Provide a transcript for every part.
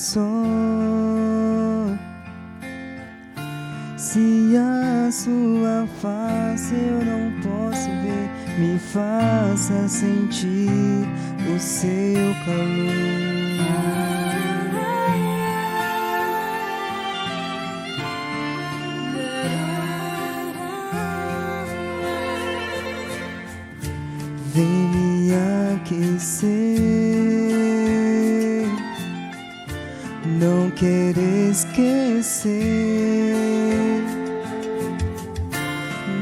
só. Se a sua face eu não posso ver, me faça sentir o seu calor. Vem me aquecer, não quero esquecer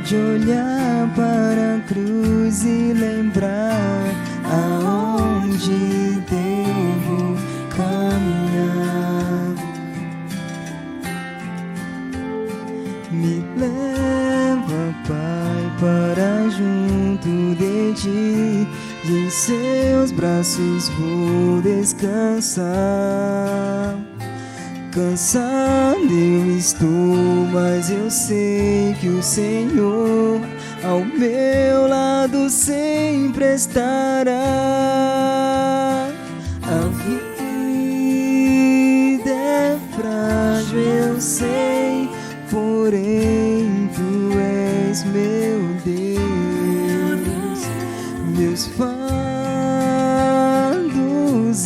de olhar para a cruz e lembrar aonde devo caminhar. Me leva, Pai, para junto de Ti, e em Seus braços vou descansar. Cansado eu estou, mas eu sei que o Senhor ao meu lado sempre estará. A vida é frágil, eu sei, porém Tu és meu Deus. Meus fardos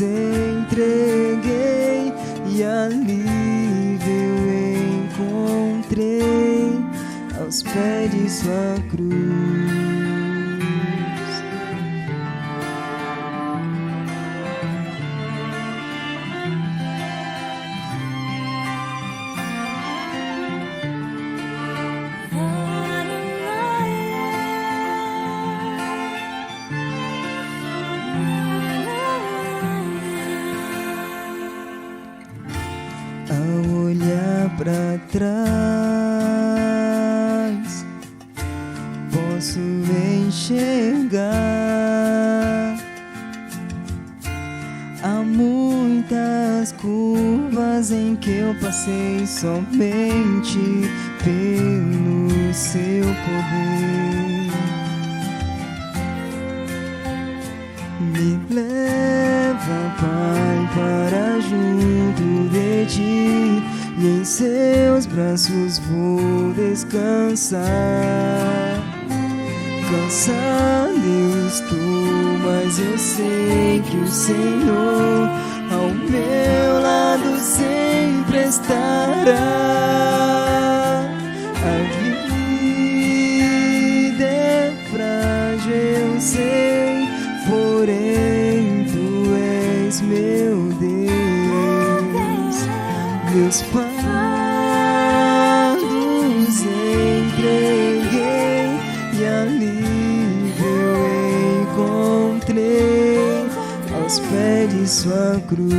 entreguei e alívio eu encontrei aos pés de Sua cruz. Ao olhar para trás, posso enxergar. Há muitas curvas em que eu passei somente pelo Seu poder. Me leva, Pai, para junto de Ti, e em Seus braços vou descansar. Cansado eu estou, mas eu sei que o Senhor ao meu lado sempre estará. A vida é frágil, eu sei, porém Tu és meu Deus. Meus fardos entreguei e alívio eu encontrei aos pés de Sua cruz.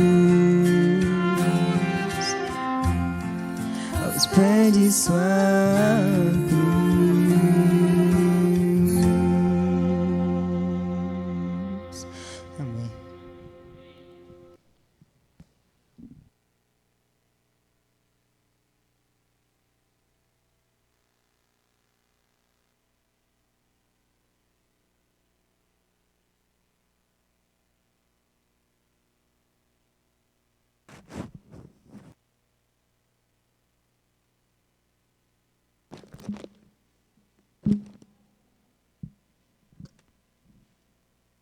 Aos pés de Sua cruz. Amém.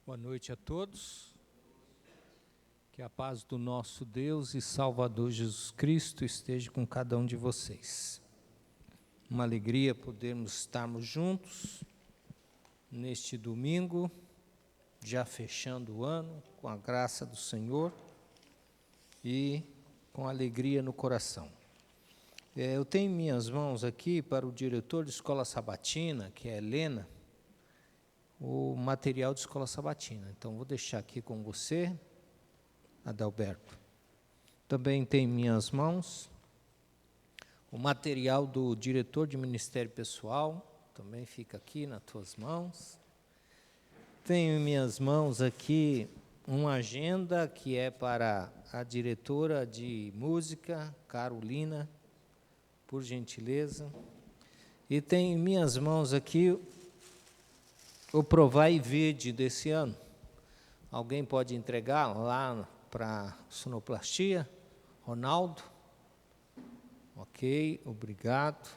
Boa noite a todos. Que a paz do nosso Deus e Salvador Jesus Cristo esteja com cada um de vocês. Uma alegria podermos estarmos juntos neste domingo, já fechando o ano, com a graça do Senhor e com alegria no coração. Eu tenho em minhas mãos aqui, para o diretor de Escola Sabatina, que é a Helena, o material de Escola Sabatina. Então, vou deixar aqui com você, Adalberto. Também tem em minhas mãos o material do diretor de Ministério Pessoal, também fica aqui nas tuas mãos. Tenho em minhas mãos aqui uma agenda que é para a diretora de música, Carolina, por gentileza. E tenho em minhas mãos aqui o Provai e Vede desse ano. Alguém pode entregar lá para sonoplastia Ronaldo? Ok, obrigado.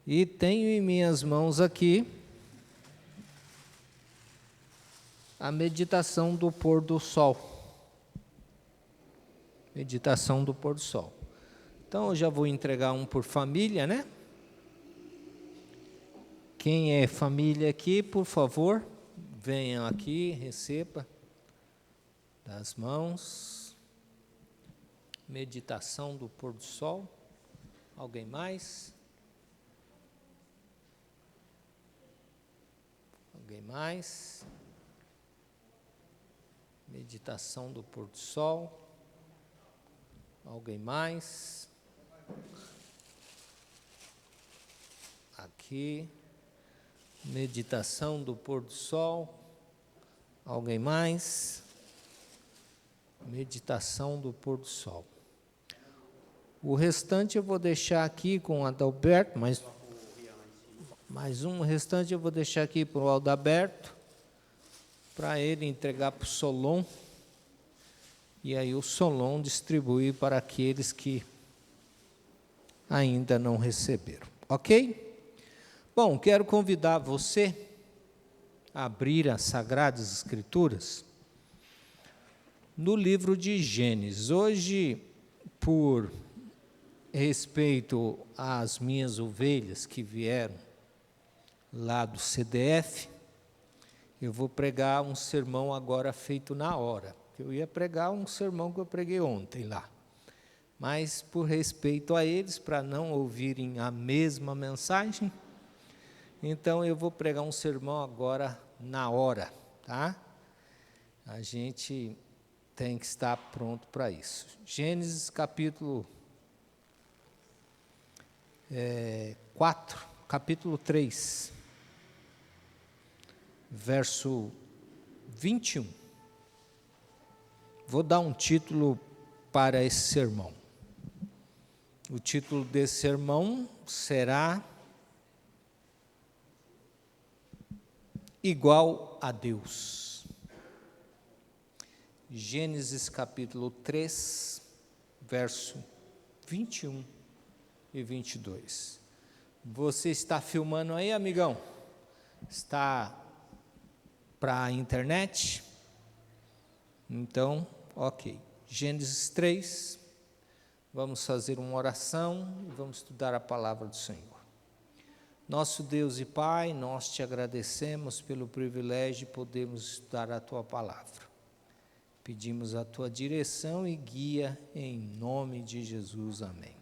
E tenho em minhas mãos aqui a meditação do pôr do sol. Meditação do pôr do sol. Então, eu já vou entregar um por família, né? Quem é família aqui, por favor, venham aqui, receba das mãos. Meditação do pôr do sol. Alguém mais? Alguém mais? Meditação do pôr do sol. Alguém mais? Aqui. Meditação do pôr do sol. Alguém mais? Meditação do pôr do sol. O restante eu vou deixar aqui com o Adalberto, mais um. O restante eu vou deixar aqui para o Adalberto, para ele entregar para o Solon, e aí o Solon distribuir para aqueles que ainda não receberam. Ok? Bom, quero convidar você a abrir as Sagradas Escrituras no livro de Gênesis. Hoje, por respeito às minhas ovelhas que vieram lá do CDF, eu vou pregar um sermão agora feito na hora. Eu ia pregar um sermão que eu preguei ontem lá, mas por respeito a eles, para não ouvirem a mesma mensagem, então eu vou pregar um sermão agora na hora, tá? A gente tem que estar pronto para isso. Gênesis capítulo 4, capítulo 3, verso 21. Vou dar um título para esse sermão. O título desse sermão será Igual a Deus. Gênesis capítulo 3, verso 21 e 22. Você está filmando aí, amigão? Está para a internet? Então, ok. Gênesis 3, vamos fazer uma oração e vamos estudar a palavra do Senhor. Nosso Deus e Pai, nós te agradecemos pelo privilégio de podermos estudar a Tua palavra. Pedimos a Tua direção e guia em nome de Jesus. Amém.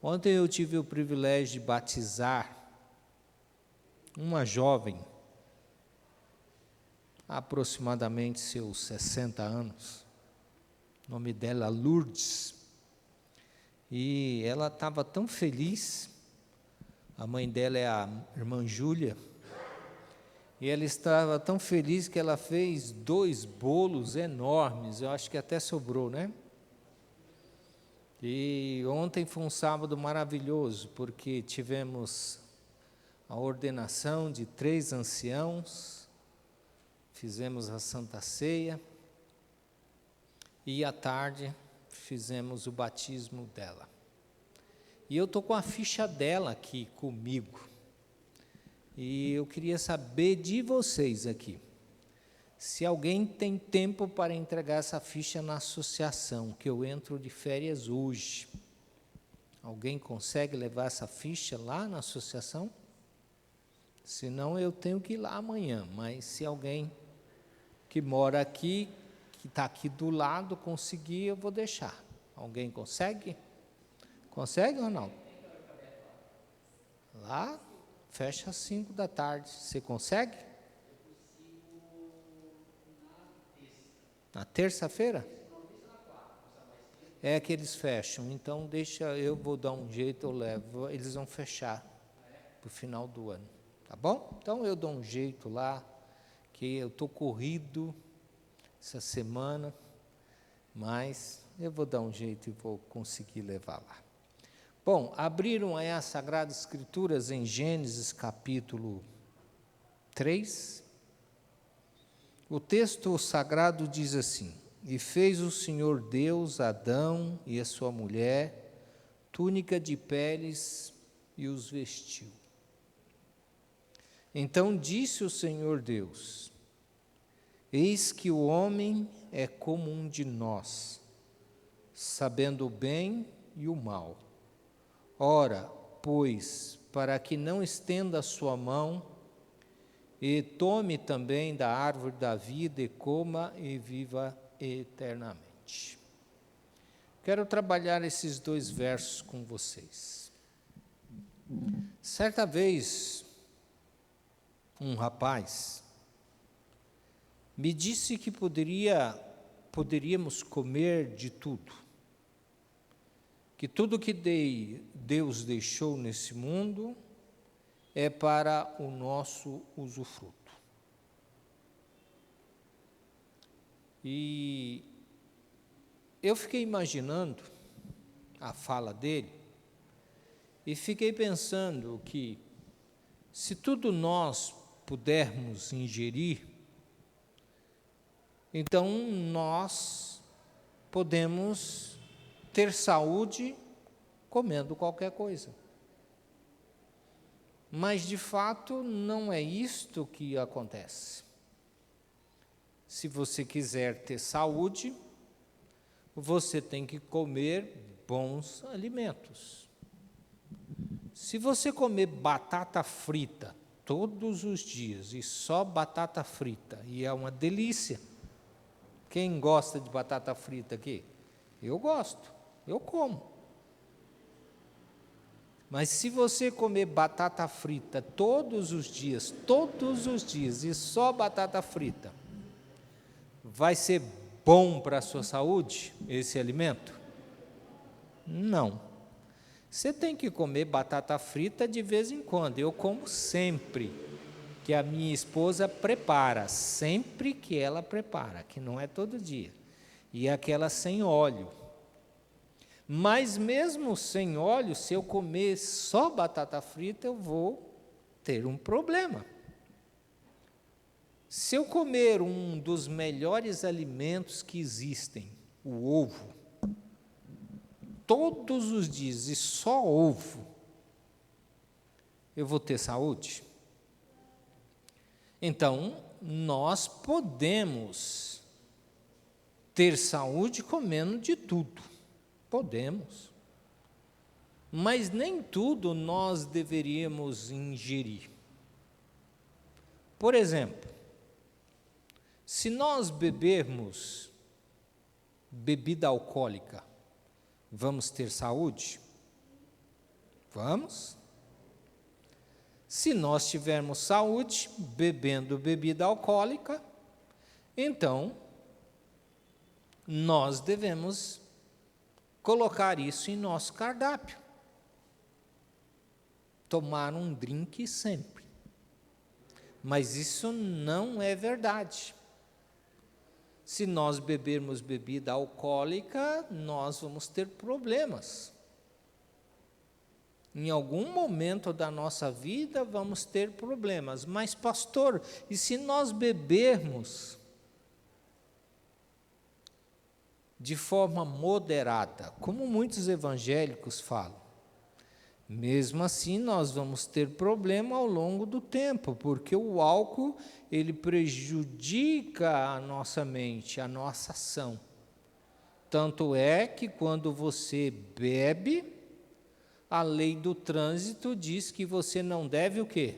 Ontem eu tive o privilégio de batizar uma jovem, aproximadamente seus 60 anos. O nome dela é Lourdes. E ela estava tão feliz. A mãe dela é a irmã Júlia, e ela estava tão feliz que ela fez 2 bolos enormes, eu acho que até sobrou, né? E ontem foi um sábado maravilhoso, porque tivemos a ordenação de 3 anciãos, fizemos a Santa Ceia, e à tarde fizemos o batismo dela. E eu estou com a ficha dela aqui comigo. E eu queria saber de vocês aqui, se alguém tem tempo para entregar essa ficha na associação, que eu entro de férias hoje. Alguém consegue levar essa ficha lá na associação? Senão eu tenho que ir lá amanhã, mas se alguém que mora aqui, que está aqui do lado, conseguir, eu vou deixar. Alguém consegue? Consegue, Ronaldo? Lá, fecha às 5 da tarde. Você consegue? Na terça-feira? É que eles fecham, então deixa, eu vou dar um jeito, eu levo. Eles vão fechar para o final do ano, tá bom? Então eu dou um jeito lá, que eu estou corrido essa semana, mas eu vou dar um jeito e vou conseguir levar lá. Bom, abriram aí as Sagradas Escrituras em Gênesis capítulo 3. O texto sagrado diz assim: E fez o Senhor Deus a Adão e a sua mulher túnica de peles e os vestiu. Então disse o Senhor Deus: eis que o homem é como um de nós, sabendo o bem e o mal. Ora, pois, para que não estenda a sua mão, e tome também da árvore da vida, e coma e viva eternamente. Quero trabalhar esses 2 versos com vocês. Certa vez, um rapaz me disse que poderíamos comer de tudo, que tudo que Deus deixou nesse mundo é para o nosso usufruto. E eu fiquei imaginando a fala dele e fiquei pensando que, se tudo nós pudermos ingerir, então nós podemos ter saúde comendo qualquer coisa. Mas, de fato, não é isto que acontece. Se você quiser ter saúde, você tem que comer bons alimentos. Se você comer batata frita todos os dias, e só batata frita, e é uma delícia. Quem gosta de batata frita aqui? Eu gosto, eu como. Mas se você comer batata frita todos os dias, e só batata frita, vai ser bom para a sua saúde esse alimento? Não. Você tem que comer batata frita de vez em quando. Eu como sempre que a minha esposa prepara, sempre que ela prepara, que não é todo dia. E aquela sem óleo. Mas mesmo sem óleo, se eu comer só batata frita, eu vou ter um problema. Se eu comer um dos melhores alimentos que existem, o ovo, todos os dias e só ovo, eu vou ter saúde? Então, nós podemos ter saúde comendo de tudo. Podemos. Mas nem tudo nós deveríamos ingerir. Por exemplo, se nós bebermos bebida alcoólica, vamos ter saúde? Vamos. Se nós tivermos saúde bebendo bebida alcoólica, então nós devemos colocar isso em nosso cardápio. Tomar um drink sempre. Mas isso não é verdade. Se nós bebermos bebida alcoólica, nós vamos ter problemas. Em algum momento da nossa vida vamos ter problemas. Mas, pastor, e se nós bebermos de forma moderada, como muitos evangélicos falam? Mesmo assim, nós vamos ter problema ao longo do tempo, porque o álcool, ele prejudica a nossa mente, a nossa ação. Tanto é que quando você bebe, a lei do trânsito diz que você não deve o quê?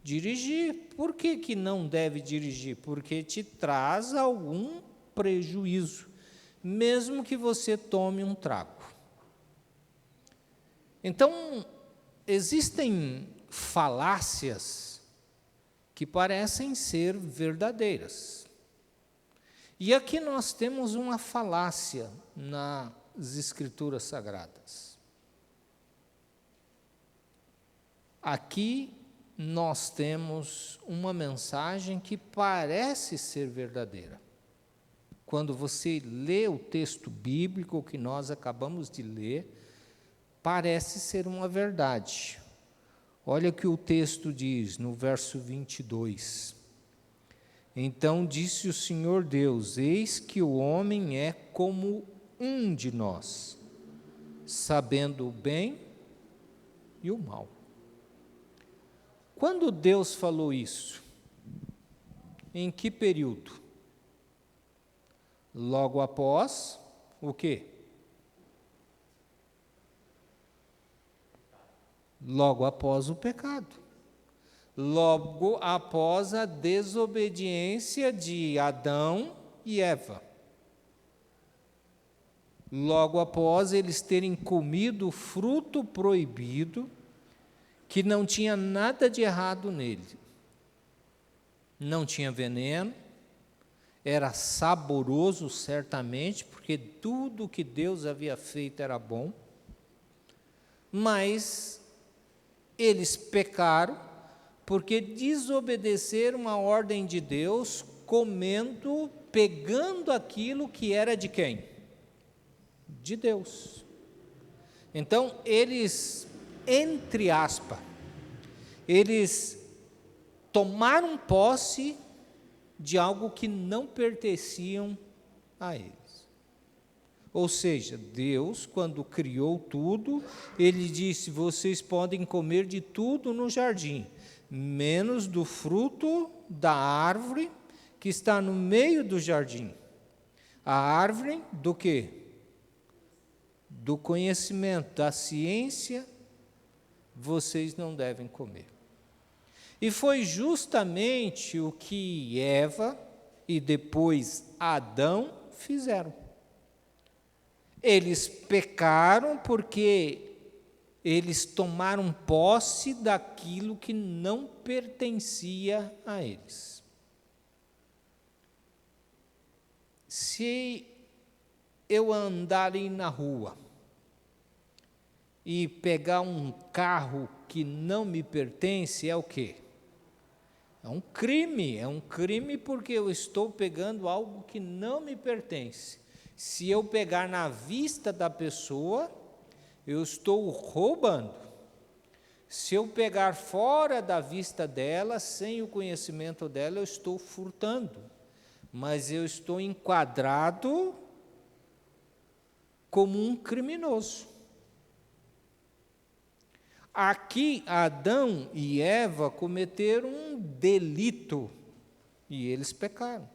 Dirigir. Por que não deve dirigir? Porque te traz algum prejuízo, mesmo que você tome um trago. Então, existem falácias que parecem ser verdadeiras. E aqui nós temos uma falácia nas Escrituras Sagradas. Aqui nós temos uma mensagem que parece ser verdadeira. Quando você lê o texto bíblico que nós acabamos de ler, parece ser uma verdade. Olha o que o texto diz no verso 22. Então disse o Senhor Deus: eis que o homem é como um de nós, sabendo o bem e o mal. Quando Deus falou isso? Em que período? Logo após o quê? Logo após o pecado. Logo após a desobediência de Adão e Eva. Logo após eles terem comido o fruto proibido, que não tinha nada de errado nele. Não tinha veneno, era saboroso certamente, porque tudo que Deus havia feito era bom, mas eles pecaram porque desobedeceram a ordem de Deus, comendo, pegando aquilo que era de quem? De Deus. Então, eles, entre aspas, eles tomaram posse de algo que não pertenciam a eles. Ou seja, Deus, quando criou tudo, Ele disse: vocês podem comer de tudo no jardim, menos do fruto da árvore que está no meio do jardim. A árvore do quê? Do conhecimento, da ciência, vocês não devem comer. E foi justamente o que Eva e depois Adão fizeram. Eles pecaram porque eles tomaram posse daquilo que não pertencia a eles. Se eu andar aí na rua e pegar um carro que não me pertence, é o quê? É um crime porque eu estou pegando algo que não me pertence. Se eu pegar na vista da pessoa, eu estou roubando. Se eu pegar fora da vista dela, sem o conhecimento dela, eu estou furtando. Mas eu estou enquadrado como um criminoso. Aqui, Adão e Eva cometeram um delito e eles pecaram.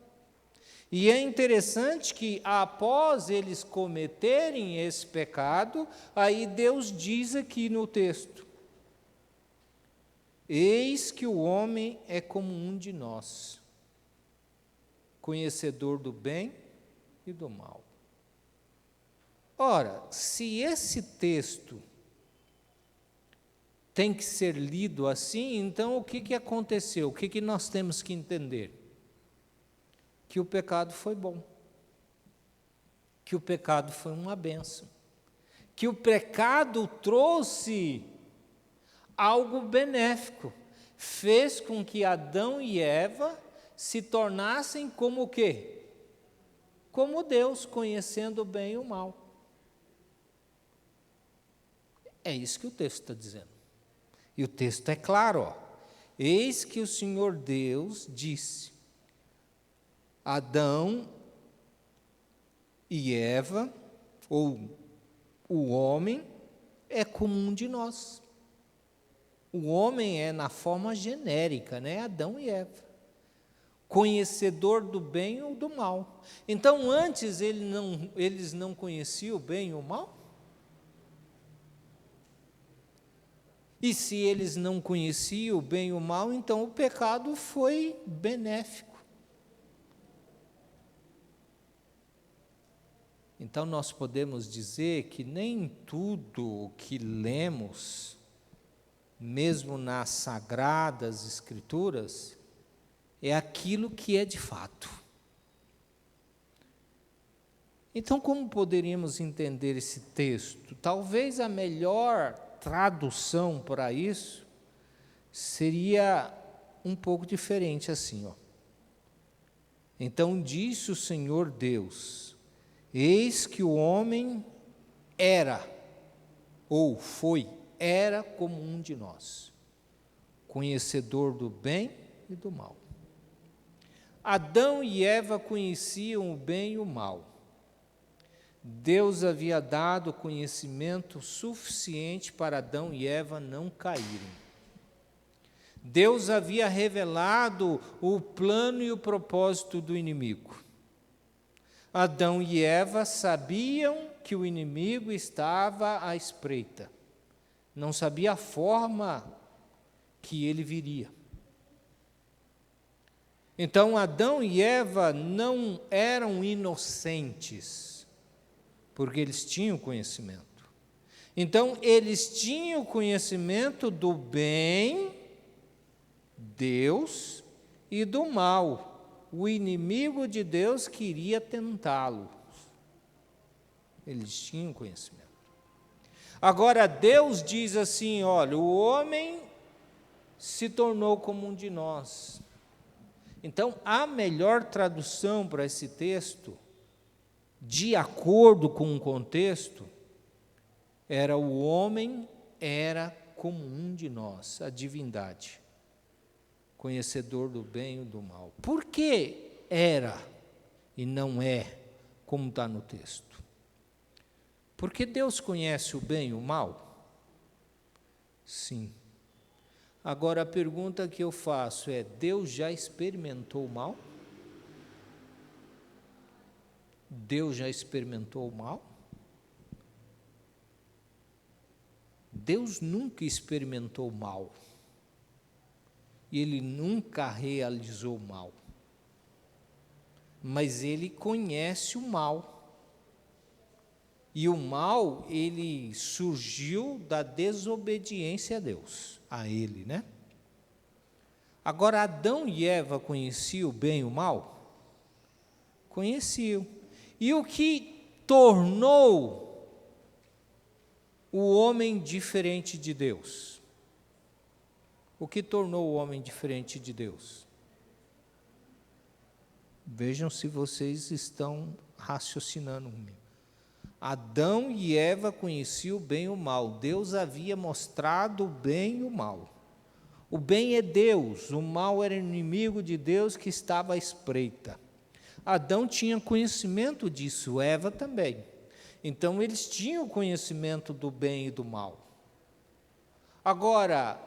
E é interessante que, após eles cometerem esse pecado, aí Deus diz aqui no texto: eis que o homem é como um de nós, conhecedor do bem e do mal. Ora, se esse texto tem que ser lido assim, então o que aconteceu? O que nós temos que entender? Que o pecado foi bom, que o pecado foi uma bênção, que o pecado trouxe algo benéfico, fez com que Adão e Eva se tornassem como o quê? Como Deus, conhecendo o bem e o mal. É isso que o texto está dizendo. E o texto é claro, ó. Eis que o Senhor Deus disse: Adão e Eva, ou o homem, é como um de nós. O homem é na forma genérica, né? Adão e Eva. Conhecedor do bem ou do mal. Então, antes eles não conheciam o bem e o mal? E se eles não conheciam o bem e o mal, então o pecado foi benéfico. Então, nós podemos dizer que nem tudo o que lemos, mesmo nas Sagradas Escrituras, é aquilo que é de fato. Então, como poderíamos entender esse texto? Talvez a melhor tradução para isso seria um pouco diferente assim, ó. Então disse o Senhor Deus: eis que o homem era, ou foi, era como um de nós, conhecedor do bem e do mal. Adão e Eva conheciam o bem e o mal. Deus havia dado conhecimento suficiente para Adão e Eva não caírem. Deus havia revelado o plano e o propósito do inimigo. Adão e Eva sabiam que o inimigo estava à espreita. Não sabia a forma que ele viria. Então, Adão e Eva não eram inocentes, porque eles tinham conhecimento. Então, eles tinham conhecimento do bem, Deus, e do mal. O inimigo de Deus queria tentá-lo. Eles tinham conhecimento. Agora, Deus diz assim, olha, o homem se tornou como um de nós. Então, a melhor tradução para esse texto, de acordo com o contexto, era o homem era como um de nós, a divindade, conhecedor do bem e do mal. Por que era e não é, como está no texto? Porque Deus conhece o bem e o mal? Sim. Agora, a pergunta que eu faço é, Deus já experimentou o mal? Deus já experimentou o mal? Deus nunca experimentou o mal. E Ele nunca realizou o mal. Mas Ele conhece o mal. E o mal, ele surgiu da desobediência a Deus, a Ele, né? Agora, Adão e Eva conheciam o bem e o mal? Conheciam. E o que tornou o homem diferente de Deus? O que tornou o homem diferente de Deus? Vejam se vocês estão raciocinando comigo. Adão e Eva conheciam o bem e o mal. Deus havia mostrado o bem e o mal. O bem é Deus, o mal era inimigo de Deus que estava à espreita. Adão tinha conhecimento disso, Eva também. Então, eles tinham conhecimento do bem e do mal. Agora,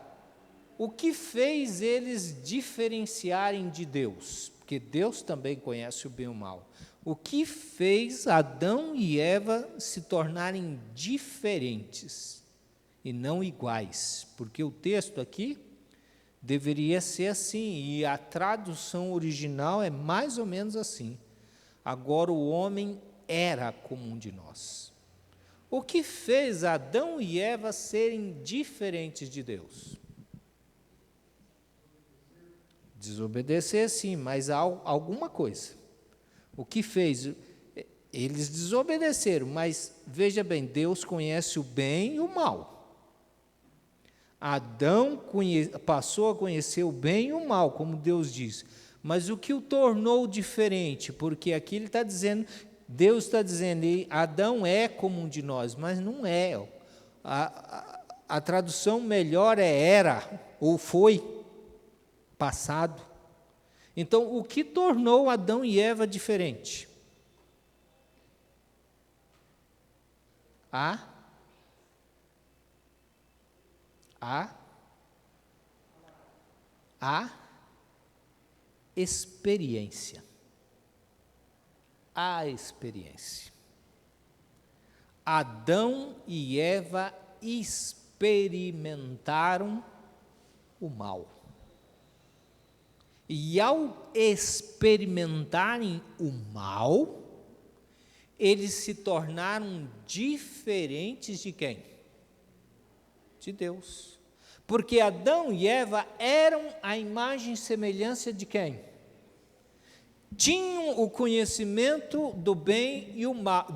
o que fez eles diferenciarem de Deus? Porque Deus também conhece o bem e o mal. O que fez Adão e Eva se tornarem diferentes e não iguais? Porque o texto aqui deveria ser assim, e a tradução original é mais ou menos assim. Agora o homem era como um de nós. O que fez Adão e Eva serem diferentes de Deus? Desobedecer, sim, mas há alguma coisa. O que fez? Eles desobedeceram, mas veja bem, Deus conhece o bem e o mal. Adão passou a conhecer o bem e o mal, como Deus diz. Mas o que o tornou diferente? Porque aqui ele está dizendo, Deus está dizendo, Adão é como um de nós, mas não é. A tradução melhor é era, ou foi, passado. Então, o que tornou Adão e Eva diferente? A experiência. A experiência. Adão e Eva experimentaram o mal. E ao experimentarem o mal, eles se tornaram diferentes de quem? De Deus. Porque Adão e Eva eram a imagem e semelhança de quem? Tinham o conhecimento do bem e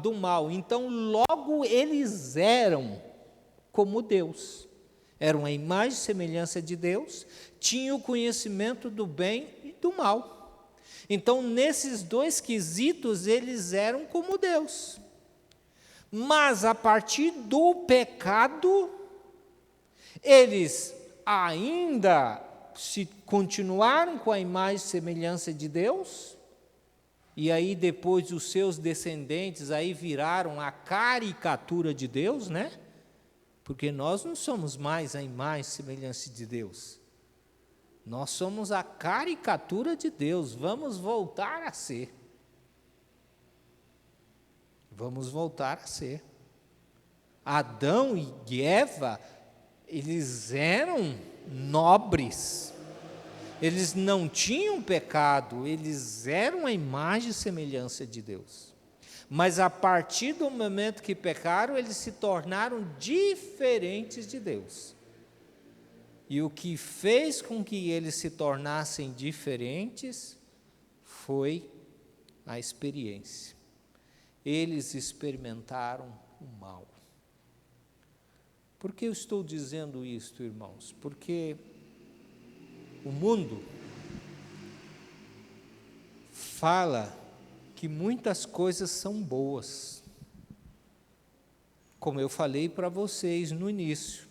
do mal. Então, logo eles eram como Deus. Eram a imagem e semelhança de Deus, tinham o conhecimento do bem e do mal. Então, nesses dois quesitos, eles eram como Deus. Mas, a partir do pecado, eles ainda se continuaram com a imagem e semelhança de Deus, e aí depois os seus descendentes aí viraram a caricatura de Deus, né? Porque nós não somos mais a imagem e semelhança de Deus. Nós somos a caricatura de Deus, vamos voltar a ser. Vamos voltar a ser. Adão e Eva, eles eram nobres, eles não tinham pecado, eles eram a imagem e semelhança de Deus. Mas a partir do momento que pecaram, eles se tornaram diferentes de Deus. E o que fez com que eles se tornassem diferentes foi a experiência. Eles experimentaram o mal. Por que eu estou dizendo isto, irmãos? Porque o mundo fala que muitas coisas são boas. Como eu falei para vocês no início,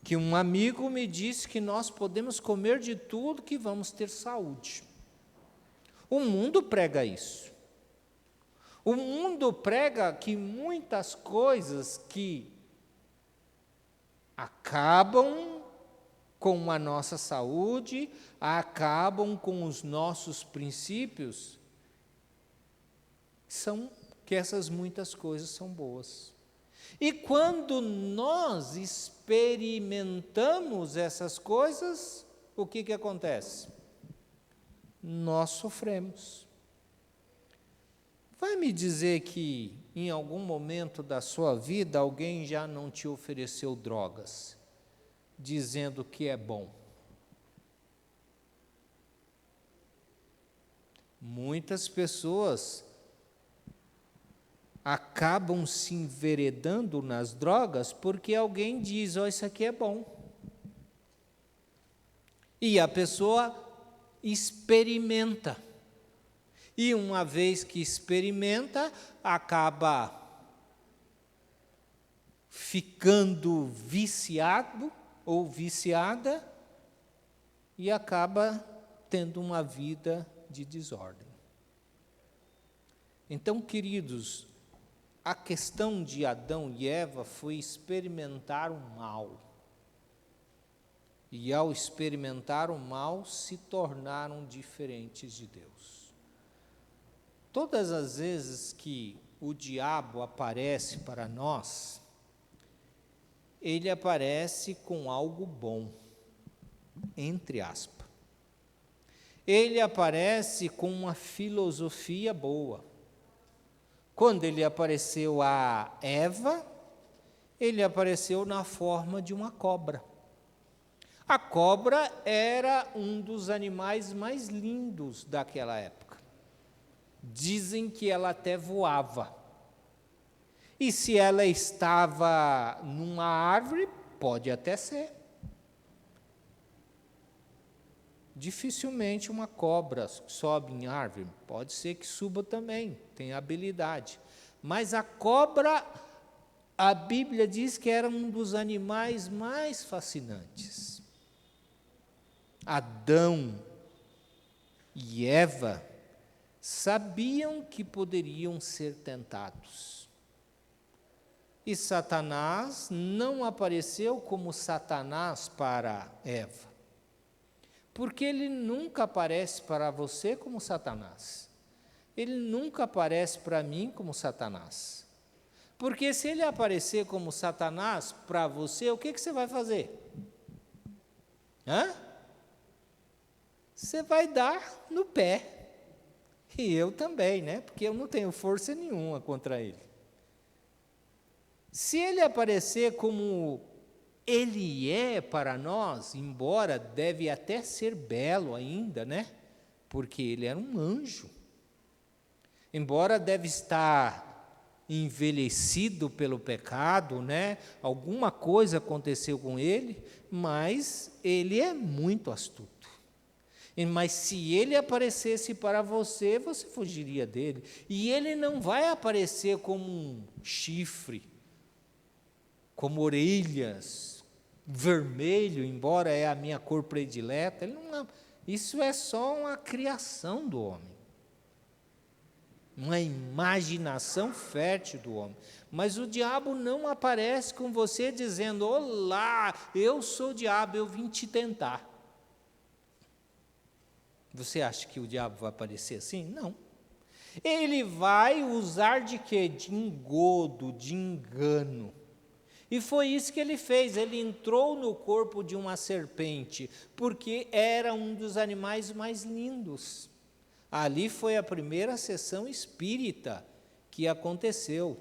que um amigo me disse que nós podemos comer de tudo que vamos ter saúde. O mundo prega isso. O mundo prega que muitas coisas que acabam com a nossa saúde, acabam com os nossos princípios, são que essas muitas coisas são boas. E quando nós experimentamos essas coisas, o que acontece? Nós sofremos. Vai me dizer que em algum momento da sua vida alguém já não te ofereceu drogas, dizendo que é bom? Muitas pessoas acabam se enveredando nas drogas porque alguém diz: ó, isso aqui é bom. E a pessoa experimenta. E uma vez que experimenta, acaba ficando viciado ou viciada e acaba tendo uma vida de desordem. Então, queridos, a questão de Adão e Eva foi experimentar o mal. E ao experimentar o mal, se tornaram diferentes de Deus. Todas as vezes que o diabo aparece para nós, ele aparece com algo bom, entre aspas. Ele aparece com uma filosofia boa. Quando ele apareceu a Eva, ele apareceu na forma de uma cobra. A cobra era um dos animais mais lindos daquela época. Dizem que ela até voava. E se ela estava numa árvore, pode até ser. Dificilmente uma cobra sobe em árvore, pode ser que suba também, tem habilidade. Mas a cobra, a Bíblia diz que era um dos animais mais fascinantes. Adão e Eva sabiam que poderiam ser tentados. E Satanás não apareceu como Satanás para Eva, porque ele nunca aparece para você como Satanás. Ele nunca aparece para mim como Satanás. Porque se ele aparecer como Satanás para você, o que você vai fazer? Você vai dar no pé. E eu também, né? Porque eu não tenho força nenhuma contra ele. Se ele aparecer como ele é para nós, embora deve até ser belo ainda, né? Porque ele era um anjo. Embora deve estar envelhecido pelo pecado, né? Alguma coisa aconteceu com ele, mas ele é muito astuto. Mas se ele aparecesse para você, você fugiria dele. E ele não vai aparecer como um chifre, como orelhas, vermelho, embora é a minha cor predileta. Isso é só uma criação do homem, uma imaginação fértil do homem. Mas o diabo não aparece com você dizendo: olá, eu sou o diabo, eu vim te tentar. Você acha que o diabo vai aparecer assim? Não. Ele vai usar de quê? De engodo, de engano. E foi isso que ele fez. Ele entrou no corpo de uma serpente, porque era um dos animais mais lindos. Ali foi a primeira sessão espírita que aconteceu.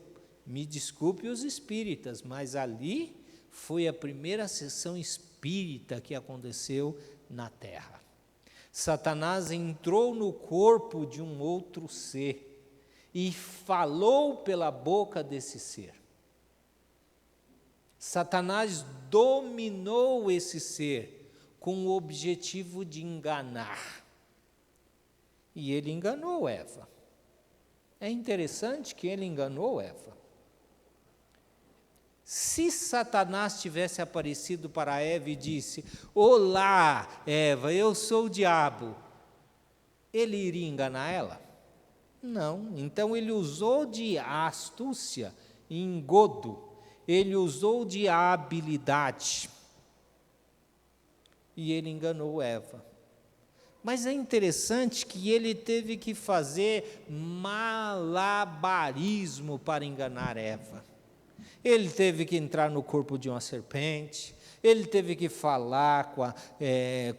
Me desculpe os espíritas, mas ali foi a primeira sessão espírita que aconteceu na Terra. Satanás entrou no corpo de um outro ser e falou pela boca desse ser. Satanás dominou esse ser com o objetivo de enganar. E ele enganou Eva. É interessante que ele enganou Eva. Se Satanás tivesse aparecido para Eva e disse: olá, Eva, eu sou o diabo, ele iria enganar ela? Não. Então ele usou de astúcia, engodo, ele usou de habilidade. E ele enganou Eva. Mas é interessante que ele teve que fazer malabarismo para enganar Eva. Ele teve que entrar no corpo de uma serpente, ele teve que falar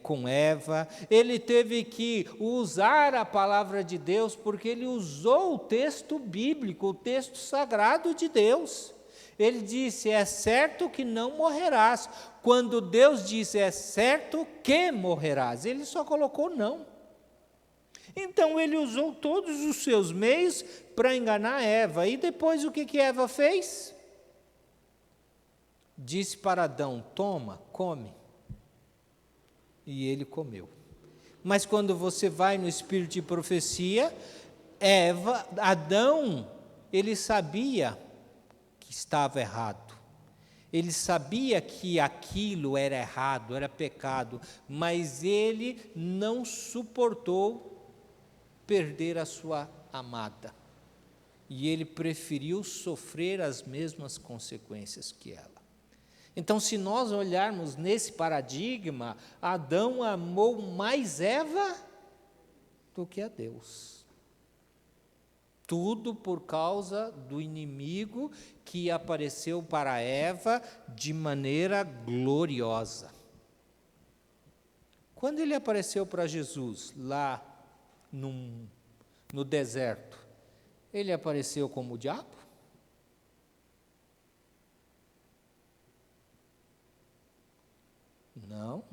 com Eva, ele teve que usar a palavra de Deus, porque ele usou o texto bíblico, o texto sagrado de Deus. Ele disse: é certo que não morrerás. Quando Deus disse: é certo que morrerás, ele só colocou não. Então ele usou todos os seus meios para enganar Eva. E depois o que Eva fez? Disse para Adão: toma, come. E ele comeu. Mas quando você vai no espírito de profecia, Adão, ele sabia que estava errado. Ele sabia que aquilo era errado, era pecado, mas ele não suportou perder a sua amada. E ele preferiu sofrer as mesmas consequências que ela. Então, se nós olharmos nesse paradigma, Adão amou mais Eva do que a Deus. Tudo por causa do inimigo que apareceu para Eva de maneira gloriosa. Quando ele apareceu para Jesus, lá no deserto, ele apareceu como o diabo? Não.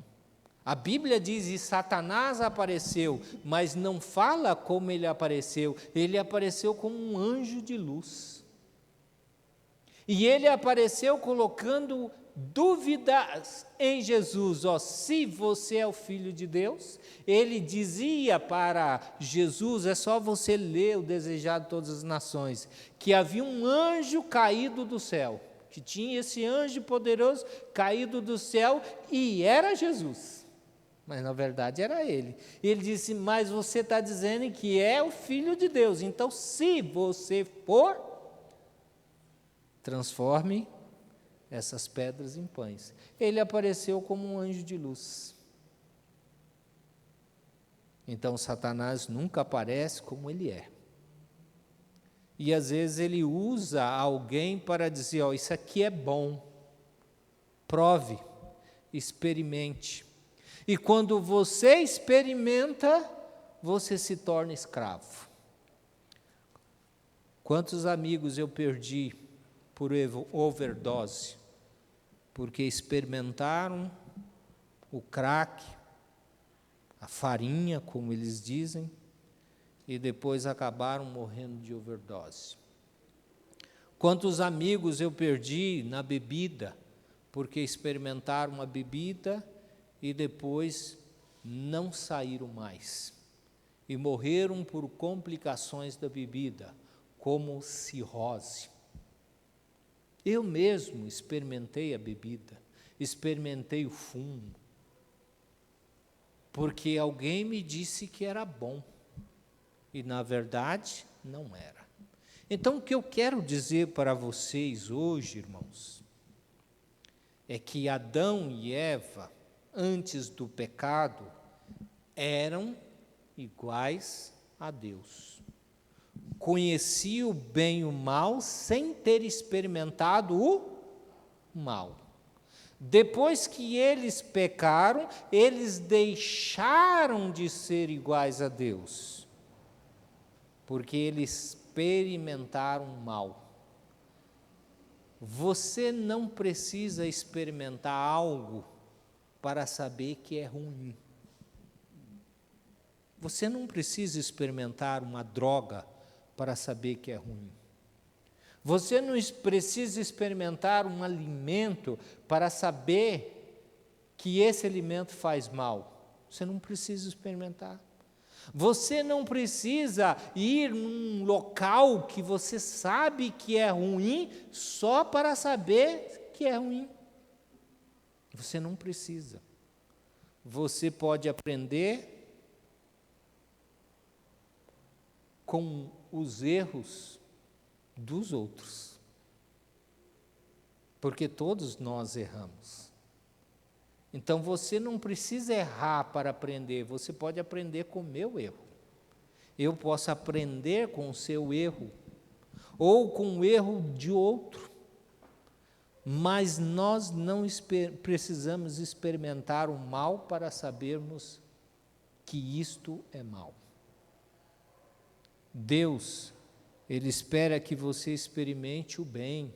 A Bíblia diz: e Satanás apareceu, mas não fala como ele apareceu. Ele apareceu como um anjo de luz. E ele apareceu colocando dúvidas em Jesus. Se você é o Filho de Deus, ele dizia para Jesus, é só você ler o Desejado de Todas as Nações, que havia um anjo caído do céu, que tinha esse anjo poderoso caído do céu, e era Jesus. Mas na verdade era ele. Ele disse: mas você está dizendo que é o Filho de Deus, então se você for, transforme essas pedras em pães. Ele apareceu como um anjo de luz. Então Satanás nunca aparece como ele é. E às vezes ele usa alguém para dizer: isso aqui é bom, prove, experimente. E quando você experimenta, você se torna escravo. Quantos amigos eu perdi por overdose, porque experimentaram o crack, a farinha, como eles dizem, e depois acabaram morrendo de overdose. Quantos amigos eu perdi na bebida, porque experimentaram uma bebida e depois não saíram mais, e morreram por complicações da bebida, como cirrose. Eu mesmo experimentei a bebida, experimentei o fumo, porque alguém me disse que era bom, e na verdade não era. Então o que eu quero dizer para vocês hoje, irmãos, é que Adão e Eva, antes do pecado, eram iguais a Deus. Conheciam o bem e o mal sem ter experimentado o mal. Depois que eles pecaram, eles deixaram de ser iguais a Deus, porque eles experimentaram o mal. Você não precisa experimentar algo para saber que é ruim. Você não precisa experimentar uma droga para saber que é ruim. Você não precisa experimentar um alimento para saber que esse alimento faz mal. Você não precisa experimentar. Você não precisa ir num local que você sabe que é ruim só para saber que é ruim. Você não precisa. Você pode aprender com os erros dos outros, porque todos nós erramos. Então você não precisa errar para aprender, você pode aprender com o meu erro. Eu posso aprender com o seu erro, ou com o erro de outro, mas nós não precisamos experimentar o mal para sabermos que isto é mal. Deus, Ele espera que você experimente o bem,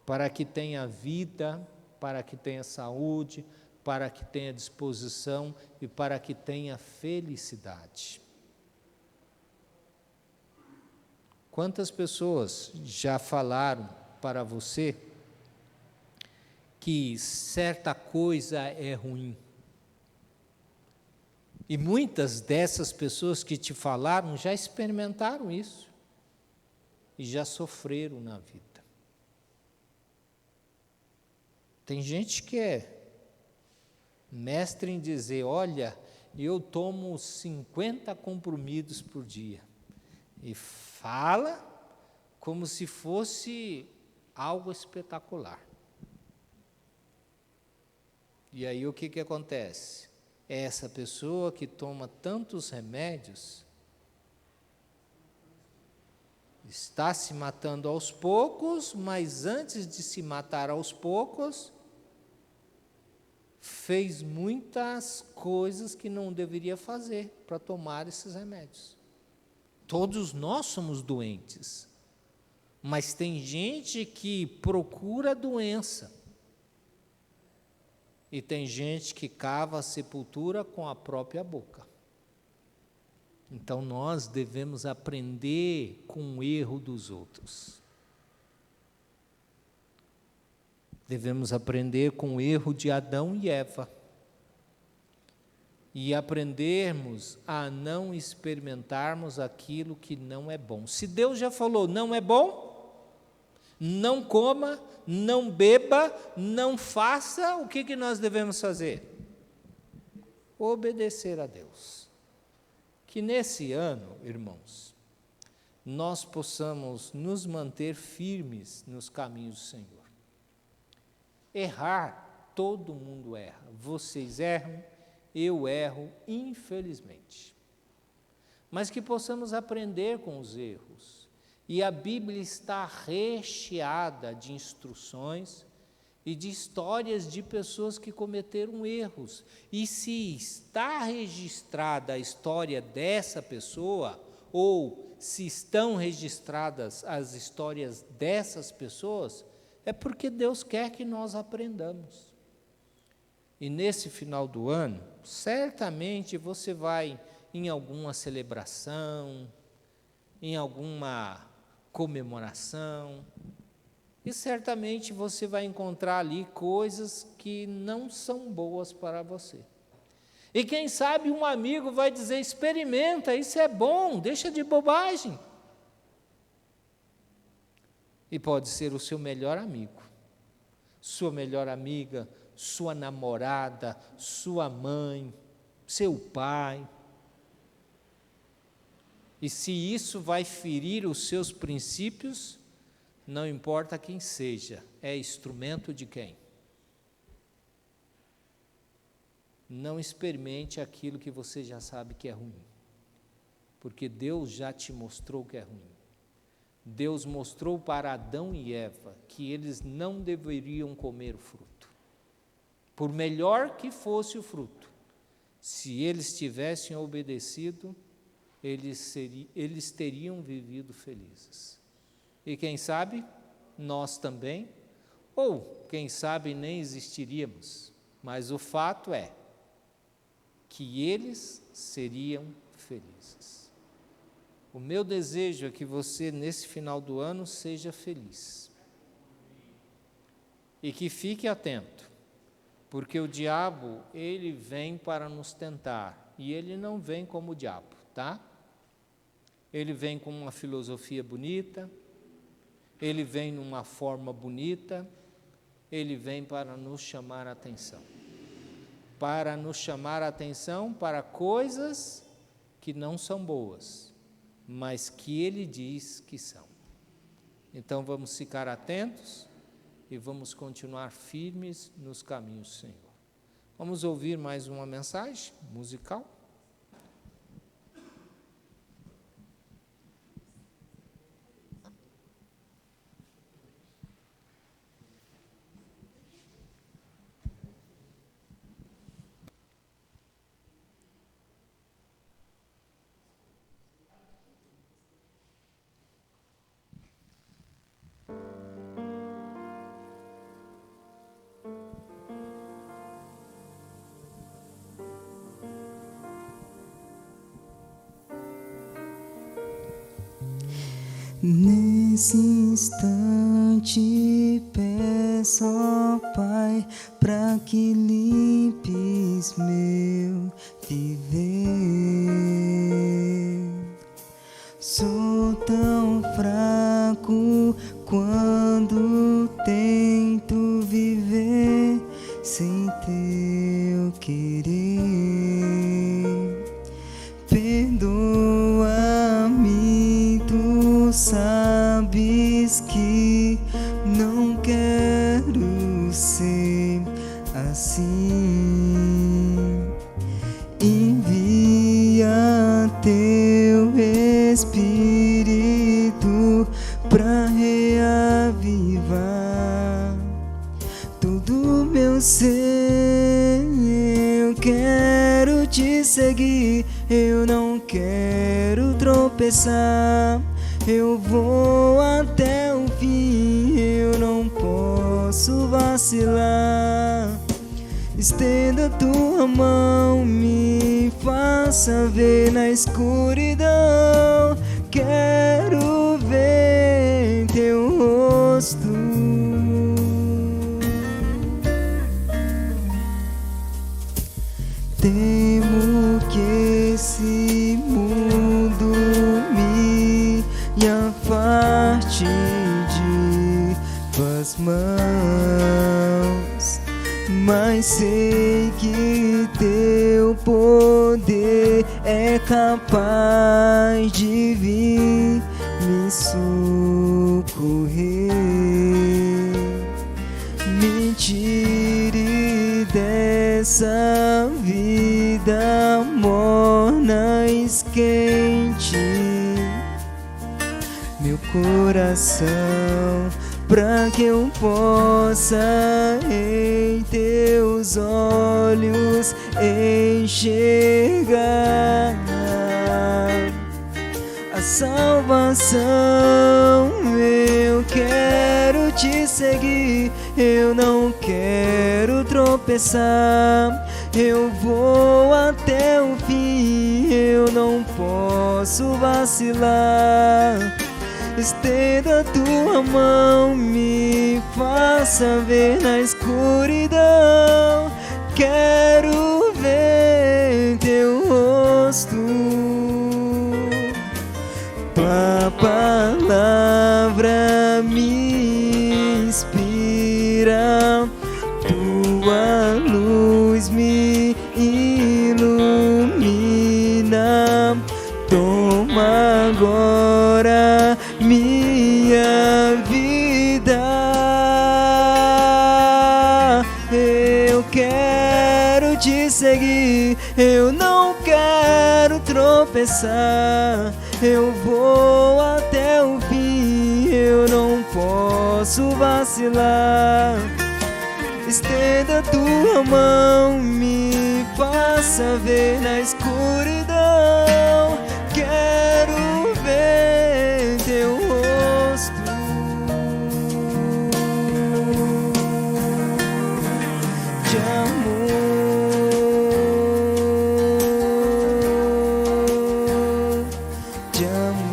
para que tenha vida, para que tenha saúde, para que tenha disposição e para que tenha felicidade. Quantas pessoas já falaram para você que certa coisa é ruim? E muitas dessas pessoas que te falaram já experimentaram isso e já sofreram na vida. Tem gente que é mestre em dizer, olha, eu tomo 50 comprimidos por dia. E fala como se fosse algo espetacular. E aí o que acontece? Essa pessoa que toma tantos remédios está se matando aos poucos, mas antes de se matar aos poucos, fez muitas coisas que não deveria fazer para tomar esses remédios. Todos nós somos doentes, mas tem gente que procura a doença, e tem gente que cava a sepultura com a própria boca. Então nós devemos aprender com o erro dos outros. Devemos aprender com o erro de Adão e Eva. E aprendermos a não experimentarmos aquilo que não é bom. Se Deus já falou, não é bom, não coma, não beba, não faça, o que nós devemos fazer? Obedecer a Deus. Que nesse ano, irmãos, nós possamos nos manter firmes nos caminhos do Senhor. Errar, todo mundo erra. Vocês erram, eu erro, infelizmente. Mas que possamos aprender com os erros. E a Bíblia está recheada de instruções e de histórias de pessoas que cometeram erros. E se está registrada a história dessa pessoa, ou se estão registradas as histórias dessas pessoas, é porque Deus quer que nós aprendamos. E nesse final do ano, certamente você vai em alguma celebração, em alguma comemoração, e certamente você vai encontrar ali coisas que não são boas para você. E quem sabe um amigo vai dizer, experimenta, isso é bom, deixa de bobagem. E pode ser o seu melhor amigo, sua melhor amiga, sua namorada, sua mãe, seu pai. E se isso vai ferir os seus princípios, não importa quem seja, é instrumento de quem? Não experimente aquilo que você já sabe que é ruim, porque Deus já te mostrou que é ruim. Deus mostrou para Adão e Eva que eles não deveriam comer o fruto. Por melhor que fosse o fruto, se eles tivessem obedecido, eles teriam vivido felizes. E quem sabe, nós também, ou quem sabe nem existiríamos, mas o fato é que eles seriam felizes. O meu desejo é que você, nesse final do ano, seja feliz. E que fique atento, porque o diabo, ele vem para nos tentar, e ele não vem como o diabo, tá? Ele vem com uma filosofia bonita, ele vem numa forma bonita, ele vem para nos chamar a atenção. Para nos chamar a atenção para coisas que não são boas, mas que ele diz que são. Então vamos ficar atentos e vamos continuar firmes nos caminhos do Senhor. Vamos ouvir mais uma mensagem musical? Nesse instante peço, ó Pai, para que limpes meu viver. Sou tão fraco quando tento viver sem teu querer. Perdoa-me, tu sabes que não quero ser assim. Envia teu Espírito pra reavivar todo meu ser. Eu quero te seguir, eu não quero tropeçar. Eu vou até o fim, eu não posso vacilar. Estenda tua mão, me faça ver na escuridão. Quero ver teu rosto. Temo que esse mundo me afarte de tuas mãos, mas sei que teu poder é capaz de vir me socorrer. Me tire dessa vida morna, esquente meu coração, pra que eu possa em teus olhos enxergar a salvação. Eu quero te seguir, eu não quero tropeçar. Eu vou até o fim, eu não posso vacilar. Estenda tua mão, me faça ver na escuridão. Quero ver teu rosto. Tua palavra me inspira vira, tua luz me ilumina. Toma agora minha vida. Eu quero te seguir, eu não quero tropeçar. Eu vou até o fim, eu não posso vacilar. Estenda tua mão, me faça ver na escuridão. Quero ver teu rosto. De amor, de amor.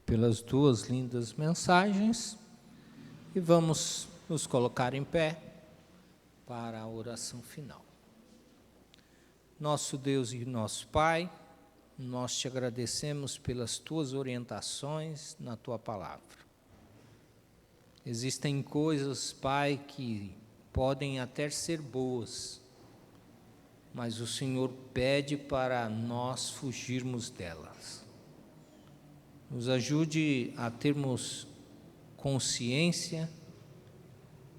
Pelas duas lindas mensagens, e vamos nos colocar em pé para a oração final. Nosso Deus e nosso Pai, nós te agradecemos pelas tuas orientações na tua palavra. Existem coisas, Pai, que podem até ser boas, mas o Senhor pede para nós fugirmos delas. Nos ajude a termos consciência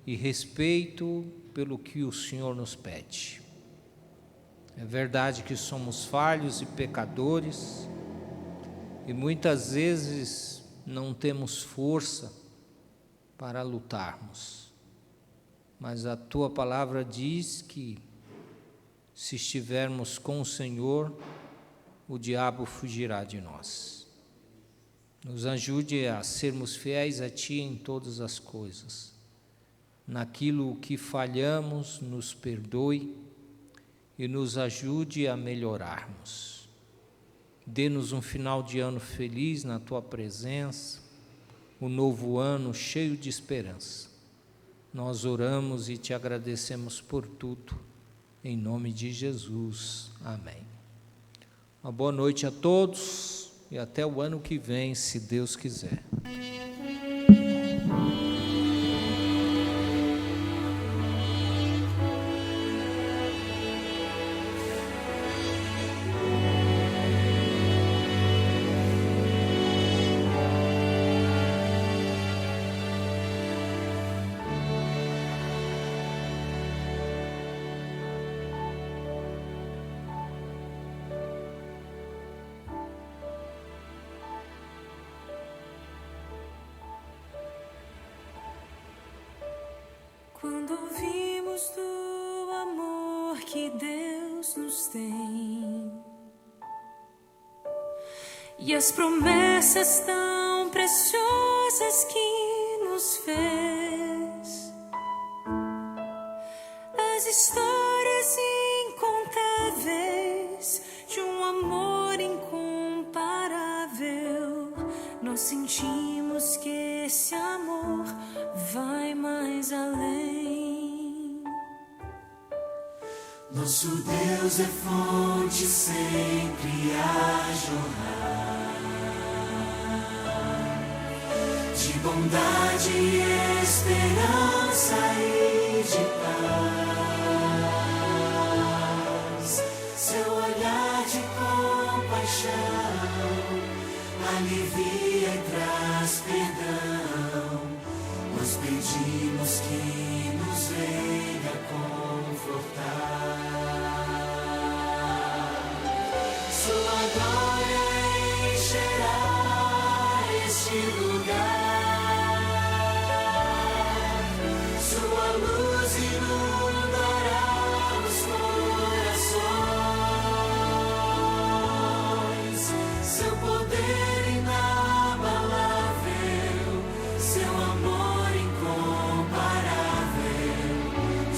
e respeito pelo que o Senhor nos pede. É verdade que somos falhos e pecadores, e muitas vezes não temos força para lutarmos. Mas a tua palavra diz que, se estivermos com o Senhor, o diabo fugirá de nós. Nos ajude a sermos fiéis a Ti em todas as coisas. Naquilo que falhamos, nos perdoe e nos ajude a melhorarmos. Dê-nos um final de ano feliz na Tua presença, um novo ano cheio de esperança. Nós oramos e Te agradecemos por tudo, em nome de Jesus. Amém. Uma boa noite a todos. E até o ano que vem, se Deus quiser. Quando ouvimos do amor que Deus nos tem e as promessas tão preciosas que nos fez, as histórias incontáveis de um amor incomparável, nós sentimos que esse amor vai mais além. Nosso Deus é fonte sempre a jorrar de bondade, esperança e de paz. Seu olhar de compaixão alivia e traz perdão. Nós pedimos que nos venha confortar. Sua glória encherá este lugar. Sua luz inundará os corações. Seu poder inabalável, seu amor incomparável,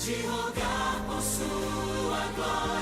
de rogar por sua glória.